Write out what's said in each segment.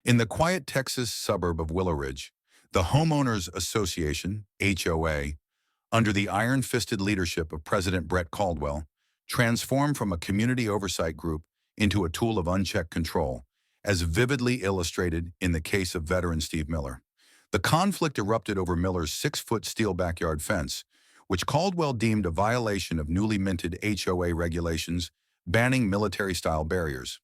In the quiet Texas suburb of Willow Ridge, the Homeowners Association, HOA, under the iron-fisted leadership of President Brett Caldwell, transformed from a community oversight group into a tool of unchecked control, as vividly illustrated in the case of veteran Steve Miller. The conflict erupted over Miller's 6-foot steel backyard fence, which Caldwell deemed a violation of newly minted HOA regulations banning military-style barriers.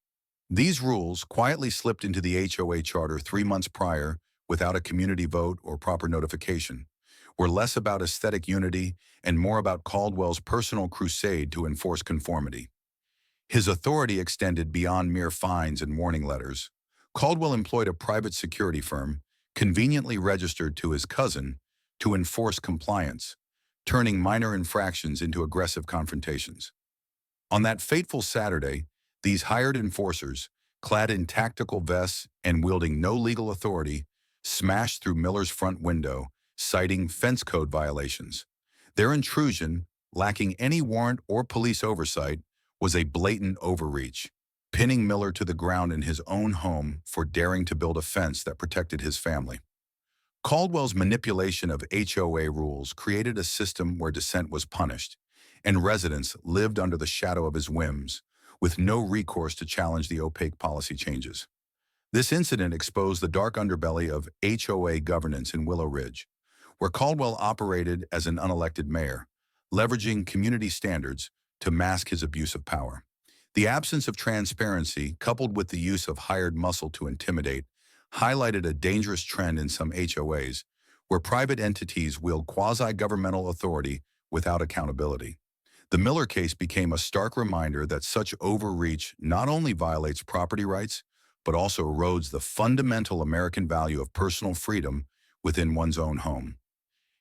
These rules quietly slipped into the HOA charter 3 months prior without a community vote or proper notification, were less about aesthetic unity and more about Caldwell's personal crusade to enforce conformity. His authority extended beyond mere fines and warning letters. Caldwell employed a private security firm, conveniently registered to his cousin, to enforce compliance, turning minor infractions into aggressive confrontations. On that fateful Saturday, these hired enforcers, clad in tactical vests and wielding no legal authority, smashed through Miller's front window, citing fence code violations. Their intrusion, lacking any warrant or police oversight, was a blatant overreach, pinning Miller to the ground in his own home for daring to build a fence that protected his family. Caldwell's manipulation of HOA rules created a system where dissent was punished, and residents lived under the shadow of his whims, with no recourse to challenge the opaque policy changes. This incident exposed the dark underbelly of HOA governance in Willow Ridge, where Caldwell operated as an unelected mayor, leveraging community standards to mask his abuse of power. The absence of transparency, coupled with the use of hired muscle to intimidate, highlighted a dangerous trend in some HOAs, where private entities wield quasi-governmental authority without accountability. The Miller case became a stark reminder that such overreach not only violates property rights, but also erodes the fundamental American value of personal freedom within one's own home.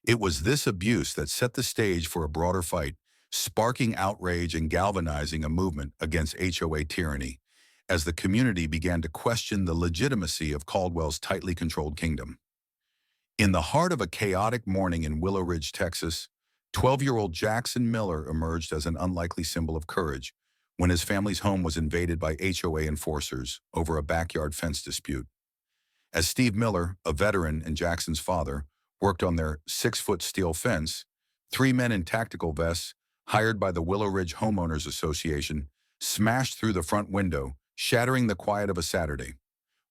It was this abuse that set the stage for a broader fight, sparking outrage and galvanizing a movement against HOA tyranny, as the community began to question the legitimacy of Caldwell's tightly controlled kingdom. In the heart of a chaotic morning in Willow Ridge, Texas, 12-year-old Jackson Miller emerged as an unlikely symbol of courage when his family's home was invaded by HOA enforcers over a backyard fence dispute. As Steve Miller, a veteran and Jackson's father, worked on their 6-foot steel fence, 3 men in tactical vests, hired by the Willow Ridge Homeowners Association, smashed through the front window, shattering the quiet of a Saturday.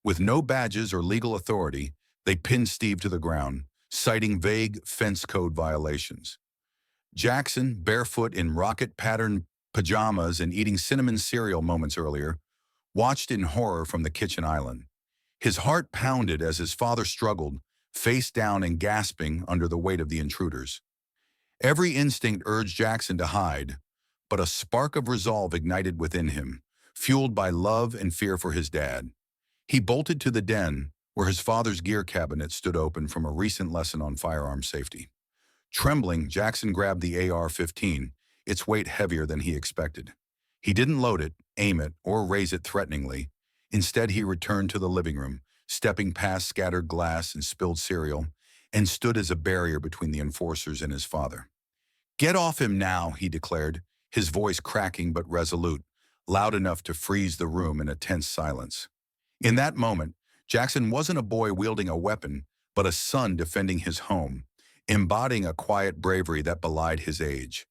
With no badges or legal authority, they pinned Steve to the ground, citing vague fence code violations. Jackson, barefoot in rocket-patterned pajamas and eating cinnamon cereal moments earlier, watched in horror from the kitchen island. His heart pounded as his father struggled, face down and gasping under the weight of the intruders. Every instinct urged Jackson to hide, but a spark of resolve ignited within him, fueled by love and fear for his dad. He bolted to the den, where his father's gear cabinet stood open from a recent lesson on firearm safety. Trembling, Jackson grabbed the AR-15, its weight heavier than he expected. He didn't load it, aim it, or raise it threateningly. Instead, he returned to the living room, stepping past scattered glass and spilled cereal, and stood as a barrier between the enforcers and his father. "Get off him now," he declared, his voice cracking but resolute, loud enough to freeze the room in a tense silence. In that moment, Jackson wasn't a boy wielding a weapon, but a son defending his home, embodying a quiet bravery that belied his age.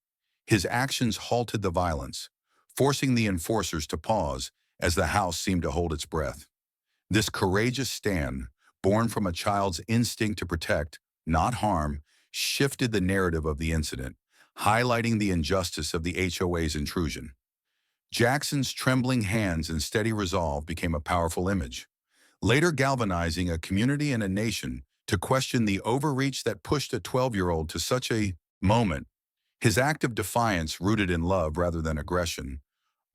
His actions halted the violence, forcing the enforcers to pause as the house seemed to hold its breath. This courageous stand, born from a child's instinct to protect, not harm, shifted the narrative of the incident, highlighting the injustice of the HOA's intrusion. Jackson's trembling hands and steady resolve became a powerful image, later galvanizing a community and a nation to question the overreach that pushed a 12-year-old to such a moment. His act of defiance, rooted in love rather than aggression,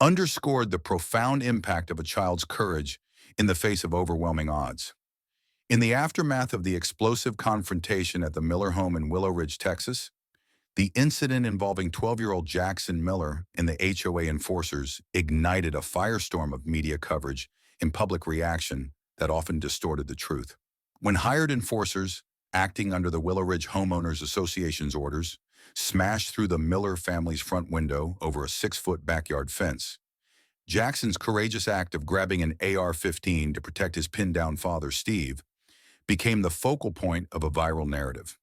underscored the profound impact of a child's courage in the face of overwhelming odds. In the aftermath of the explosive confrontation at the Miller home in Willow Ridge, Texas, the incident involving 12-year-old Jackson Miller and the HOA enforcers ignited a firestorm of media coverage and public reaction that often distorted the truth. When hired enforcers, acting under the Willow Ridge Homeowners Association's orders, smashed through the Miller family's front window over a 6-foot backyard fence, Jackson's courageous act of grabbing an AR-15 to protect his pinned-down father, Steve, became the focal point of a viral narrative.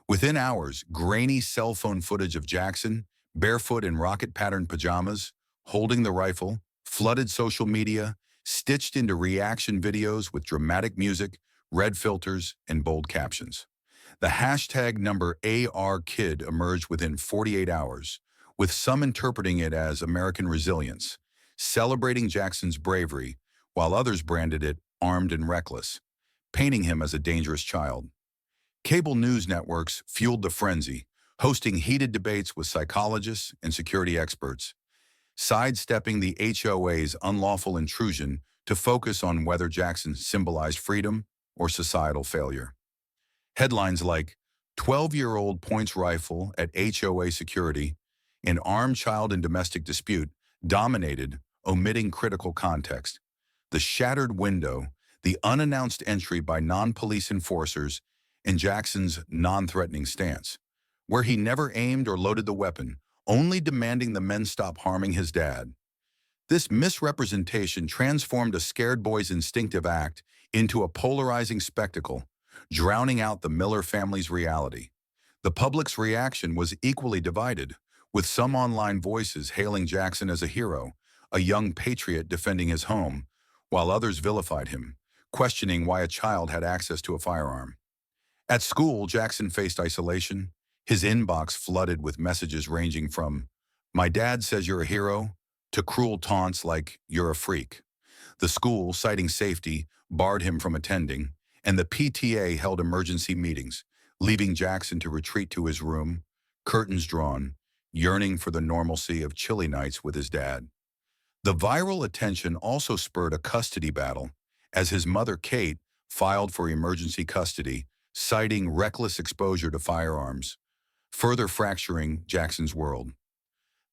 Within hours, grainy cell phone footage of Jackson, barefoot in rocket-patterned pajamas, holding the rifle, flooded social media, stitched into reaction videos with dramatic music, red filters, and bold captions. The hashtag number ARKid emerged within 48 hours, with some interpreting it as American resilience, celebrating Jackson's bravery, while others branded it armed and reckless, painting him as a dangerous child. Cable news networks fueled the frenzy, hosting heated debates with psychologists and security experts, sidestepping the HOA's unlawful intrusion to focus on whether Jackson symbolized freedom or societal failure. Headlines like 12-year-old points rifle at HOA security, an armed child in domestic dispute dominated, omitting critical context. The shattered window, the unannounced entry by non-police enforcers, and Jackson's non-threatening stance, where he never aimed or loaded the weapon, only demanding the men stop harming his dad. This misrepresentation transformed a scared boy's instinctive act into a polarizing spectacle, drowning out the Miller family's reality. The public's reaction was equally divided, with some online voices hailing Jackson as a hero, a young patriot defending his home, while others vilified him, questioning why a child had access to a firearm. At school, Jackson faced isolation, his inbox flooded with messages ranging from, "My dad says you're a hero," to cruel taunts like, "You're a freak." The school, citing safety, barred him from attending, and the PTA held emergency meetings, leaving Jackson to retreat to his room, curtains drawn, yearning for the normalcy of chilly nights with his dad. The viral attention also spurred a custody battle, as his mother, Kate, filed for emergency custody, citing reckless exposure to firearms, further fracturing Jackson's world.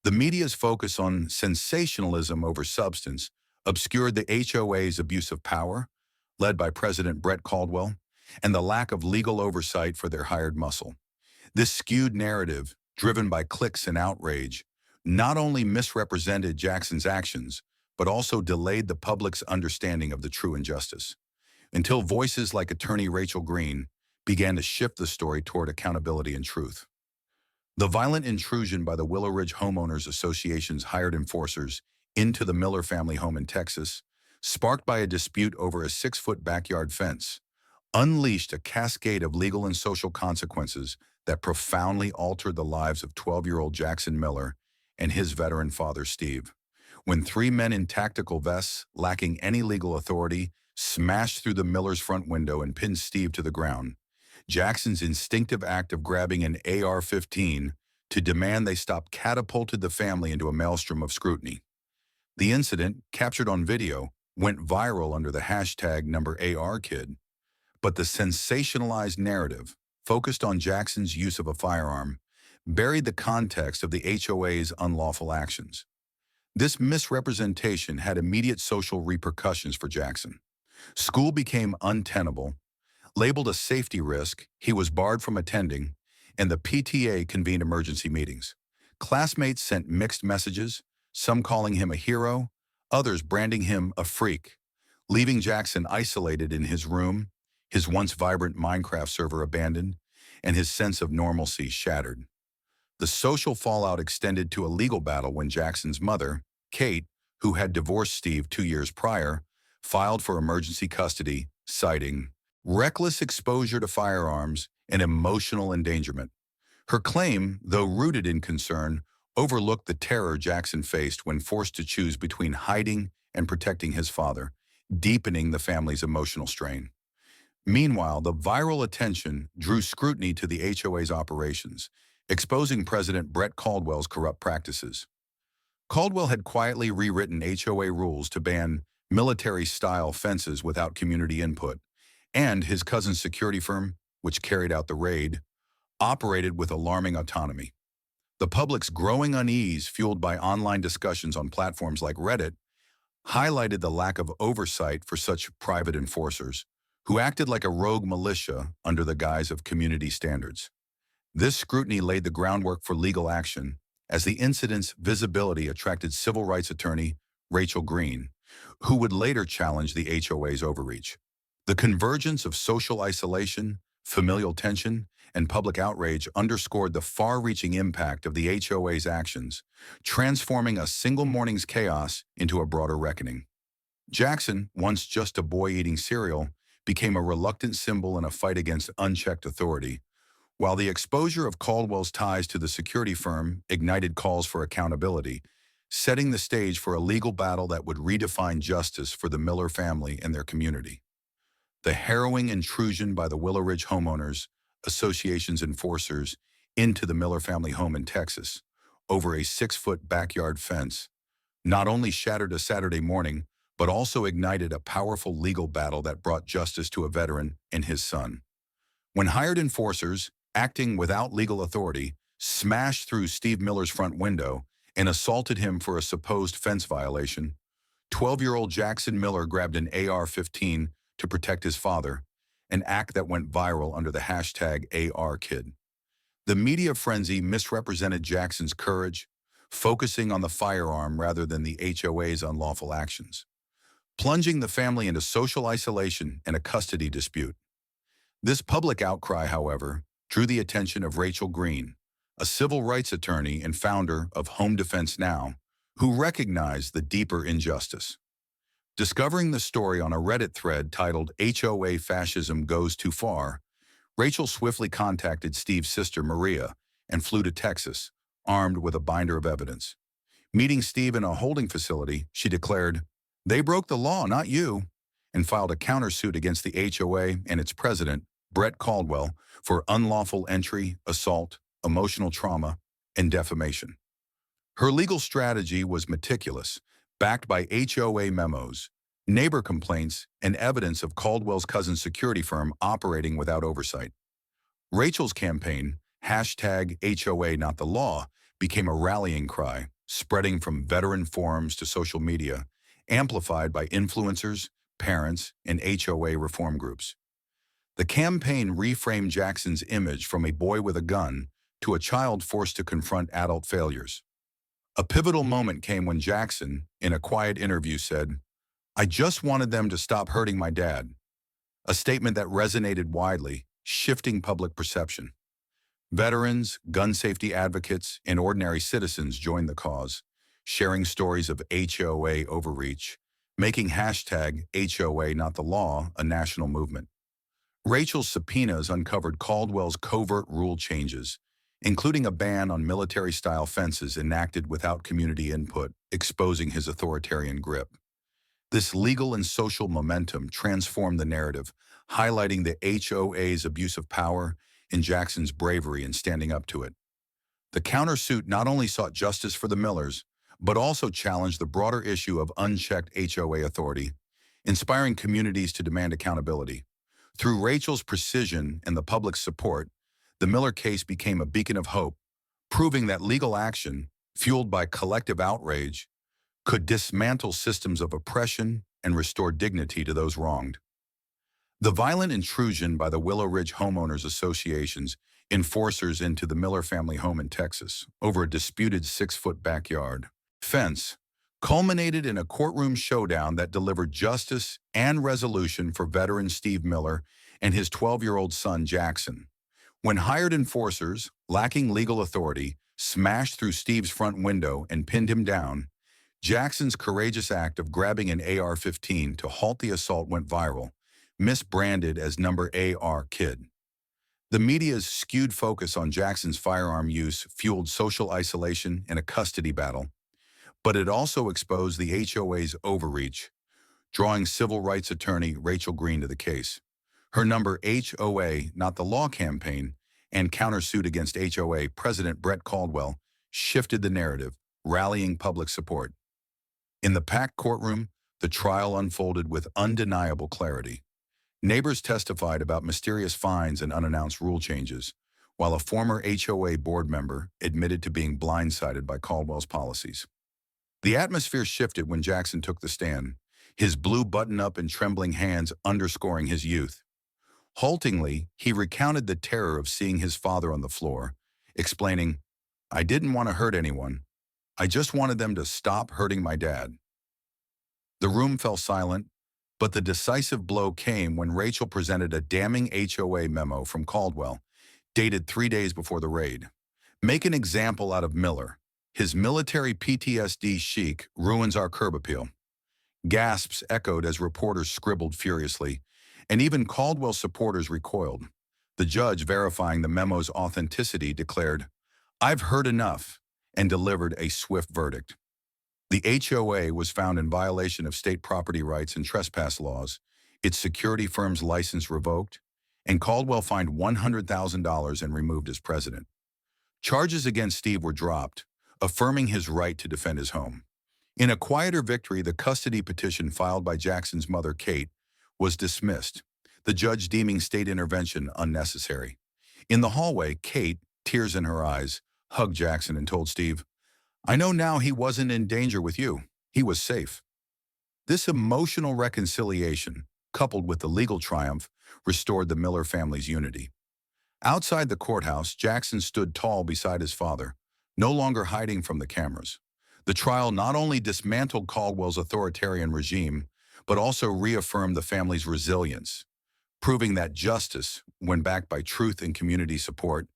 The media's focus on sensationalism over substance obscured the HOA's abuse of power, led by President Brett Caldwell, and the lack of legal oversight for their hired muscle. This skewed narrative, driven by clicks and outrage, not only misrepresented Jackson's actions, but also delayed the public's understanding of the true injustice, until voices like attorney Rachel Green began to shift the story toward accountability and truth. The violent intrusion by the Willow Ridge Homeowners Association's hired enforcers into the Miller family home in Texas, sparked by a dispute over a 6-foot backyard fence, unleashed a cascade of legal and social consequences that profoundly altered the lives of 12-year-old Jackson Miller and his veteran father, Steve. When 3 men in tactical vests, lacking any legal authority, smashed through the Miller's front window and pinned Steve to the ground, Jackson's instinctive act of grabbing an AR-15 to demand they stop catapulted the family into a maelstrom of scrutiny. The incident, captured on video, went viral under the hashtag number ARKid, but the sensationalized narrative, focused on Jackson's use of a firearm, buried the context of the HOA's unlawful actions. This misrepresentation had immediate social repercussions for Jackson. School became untenable. Labeled a safety risk, he was barred from attending, and the PTA convened emergency meetings. Classmates sent mixed messages, some calling him a hero, others branding him a freak, leaving Jackson isolated in his room, his once vibrant Minecraft server abandoned, and his sense of normalcy shattered. The social fallout extended to a legal battle when Jackson's mother, Kate, who had divorced Steve 2 years prior, filed for emergency custody, citing reckless exposure to firearms and emotional endangerment. Her claim, though rooted in concern, overlooked the terror Jackson faced when forced to choose between hiding and protecting his father, deepening the family's emotional strain. Meanwhile, the viral attention drew scrutiny to the HOA's operations, exposing President Brett Caldwell's corrupt practices. Caldwell had quietly rewritten HOA rules to ban military-style fences without community input, and his cousin's security firm, which carried out the raid, operated with alarming autonomy. The public's growing unease, fueled by online discussions on platforms like Reddit, highlighted the lack of oversight for such private enforcers, who acted like a rogue militia under the guise of community standards. This scrutiny laid the groundwork for legal action, as the incident's visibility attracted civil rights attorney Rachel Green, who would later challenge the HOA's overreach. The convergence of social isolation, familial tension, and public outrage underscored the far-reaching impact of the HOA's actions, transforming a single morning's chaos into a broader reckoning. Jackson, once just a boy eating cereal, became a reluctant symbol in a fight against unchecked authority, while the exposure of Caldwell's ties to the security firm ignited calls for accountability, setting the stage for a legal battle that would redefine justice for the Miller family and their community. The harrowing intrusion by the Willow Ridge Homeowners Association's enforcers into the Miller family home in Texas over a 6-foot backyard fence not only shattered a Saturday morning, but also ignited a powerful legal battle that brought justice to a veteran and his son. When hired enforcers, acting without legal authority, smashed through Steve Miller's front window and assaulted him for a supposed fence violation, 12-year-old Jackson Miller grabbed an AR-15 to protect his father, an act that went viral under the hashtag #ARKid. The media frenzy misrepresented Jackson's courage, focusing on the firearm rather than the HOA's unlawful actions, plunging the family into social isolation and a custody dispute. This public outcry, however, drew the attention of Rachel Green, a civil rights attorney and founder of Home Defense Now, who recognized the deeper injustice. Discovering the story on a Reddit thread titled HOA Fascism Goes Too Far, Rachel swiftly contacted Steve's sister Maria and flew to Texas, armed with a binder of evidence. Meeting Steve in a holding facility, she declared, "They broke the law, not you," and filed a countersuit against the HOA and its president, Brett Caldwell, for unlawful entry, assault, emotional trauma, and defamation. Her legal strategy was meticulous, backed by HOA memos, neighbor complaints, and evidence of Caldwell's cousin's security firm operating without oversight. Rachel's campaign, hashtag HOA Not the Law, became a rallying cry, spreading from veteran forums to social media, amplified by influencers, parents, and HOA reform groups. The campaign reframed Jackson's image from a boy with a gun to a child forced to confront adult failures. A pivotal moment came when Jackson, in a quiet interview, said, "I just wanted them to stop hurting my dad," a statement that resonated widely, shifting public perception. Veterans, gun safety advocates, and ordinary citizens joined the cause, sharing stories of HOA overreach, making hashtag HOA Not the Law a national movement. Rachel's subpoenas uncovered Caldwell's covert rule changes, including a ban on military-style fences enacted without community input, exposing his authoritarian grip. This legal and social momentum transformed the narrative, highlighting the HOA's abuse of power and Jackson's bravery in standing up to it. The countersuit not only sought justice for the Millers, but also challenged the broader issue of unchecked HOA authority, inspiring communities to demand accountability. Through Rachel's precision and the public's support, the Miller case became a beacon of hope, proving that legal action, fueled by collective outrage, could dismantle systems of oppression and restore dignity to those wronged. The violent intrusion by the Willow Ridge Homeowners Association's enforcers into the Miller family home in Texas over a disputed 6-foot backyard fence culminated in a courtroom showdown that delivered justice and resolution for veteran Steve Miller and his 12-year-old son Jackson. When hired enforcers, lacking legal authority, smashed through Steve's front window and pinned him down, Jackson's courageous act of grabbing an AR-15 to halt the assault went viral, misbranded as #ARKid. The media's skewed focus on Jackson's firearm use fueled social isolation and a custody battle, but it also exposed the HOA's overreach, drawing civil rights attorney Rachel Green to the case. Her HOA Not the Law campaign and countersuit against HOA President Brett Caldwell shifted the narrative, rallying public support. In the packed courtroom, the trial unfolded with undeniable clarity. Neighbors testified about mysterious fines and unannounced rule changes, while a former HOA board member admitted to being blindsided by Caldwell's policies. The atmosphere shifted when Jackson took the stand, his blue button-up and trembling hands underscoring his youth. Haltingly, he recounted the terror of seeing his father on the floor, explaining, "I didn't want to hurt anyone. I just wanted them to stop hurting my dad." The room fell silent, but the decisive blow came when Rachel presented a damning HOA memo from Caldwell, dated 3 days before the raid. Make an example out of Miller. His military PTSD chic ruins our curb appeal. Gasps echoed as reporters scribbled furiously, and even Caldwell supporters recoiled. The judge, verifying the memo's authenticity, declared, "I've heard enough," and delivered a swift verdict. The HOA was found in violation of state property rights and trespass laws, its security firm's license revoked, and Caldwell fined $100,000 and removed as president. Charges against Steve were dropped, affirming his right to defend his home. In a quieter victory, the custody petition filed by Jackson's mother, Kate, was dismissed, the judge deeming state intervention unnecessary. In the hallway, Kate, tears in her eyes, hugged Jackson and told Steve, "I know now he wasn't in danger with you. He was safe." This emotional reconciliation, coupled with the legal triumph, restored the Miller family's unity. Outside the courthouse, Jackson stood tall beside his father, no longer hiding from the cameras. The trial not only dismantled Caldwell's authoritarian regime, but also reaffirmed the family's resilience, proving that justice, when backed by truth and community support,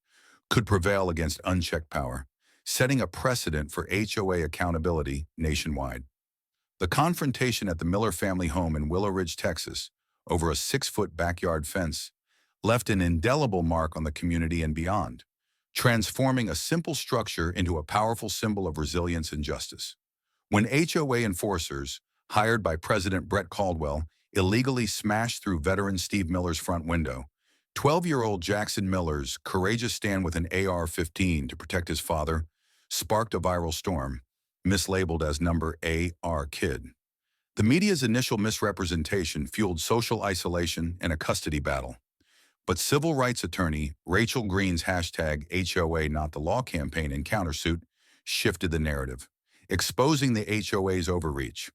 could prevail against unchecked power, setting a precedent for HOA accountability nationwide. The confrontation at the Miller family home in Willow Ridge, Texas, over a 6-foot backyard fence, left an indelible mark on the community and beyond, transforming a simple structure into a powerful symbol of resilience and justice. When HOA enforcers, hired by President Brett Caldwell, illegally smashed through veteran Steve Miller's front window, 12-year-old Jackson Miller's courageous stand with an AR-15 to protect his father sparked a viral storm, mislabeled as number AR Kid. The media's initial misrepresentation fueled social isolation and a custody battle. But civil rights attorney Rachel Green's hashtag HOA Not the Law campaign and countersuit shifted the narrative, exposing the HOA's overreach.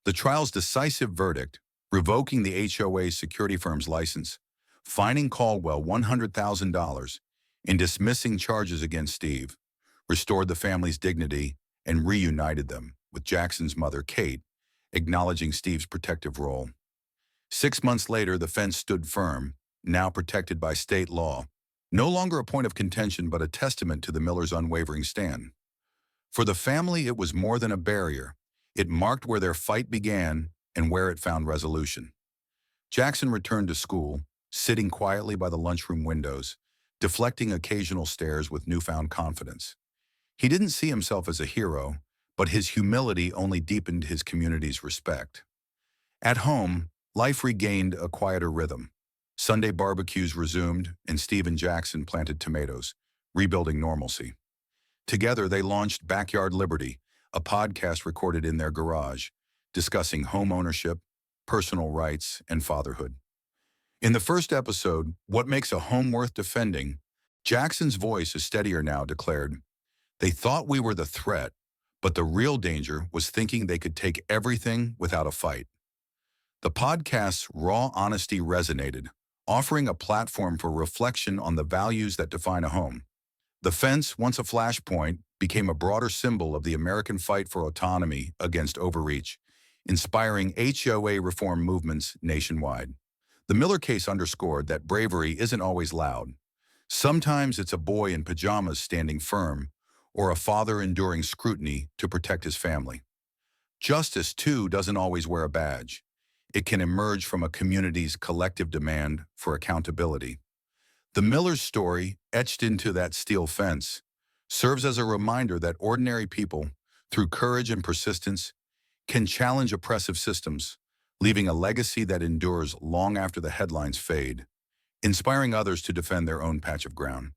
The trial's decisive verdict, revoking the HOA's security firm's license, fining Caldwell $100,000, and dismissing charges against Steve, restored the family's dignity and reunited them with Jackson's mother, Kate, acknowledging Steve's protective role. 6 months later, the fence stood firm, now protected by state law, no longer a point of contention but a testament to the Millers' unwavering stand. For the family, it was more than a barrier. It marked where their fight began and where it found resolution. Jackson returned to school, sitting quietly by the lunchroom windows, deflecting occasional stares with newfound confidence. He didn't see himself as a hero, but his humility only deepened his community's respect. At home, life regained a quieter rhythm. Sunday barbecues resumed, and Steve and Jackson planted tomatoes, rebuilding normalcy. Together, they launched Backyard Liberty, a podcast recorded in their garage, discussing home ownership, personal rights, and fatherhood. In the first episode, What Makes a Home Worth Defending, Jackson's voice, is steadier now, declared, "They thought we were the threat, but the real danger was thinking they could take everything without a fight." The podcast's raw honesty resonated, offering a platform for reflection on the values that define a home. The fence, once a flashpoint, became a broader symbol of the American fight for autonomy against overreach, inspiring HOA reform movements nationwide. The Miller case underscored that bravery isn't always loud. Sometimes it's a boy in pajamas standing firm, or a father enduring scrutiny to protect his family. Justice, too, doesn't always wear a badge. It can emerge from a community's collective demand for accountability. The Miller's story, etched into that steel fence, serves as a reminder that ordinary people, through courage and persistence, can challenge oppressive systems, leaving a legacy that endures long after the headlines fade, inspiring others to defend their own patch of ground.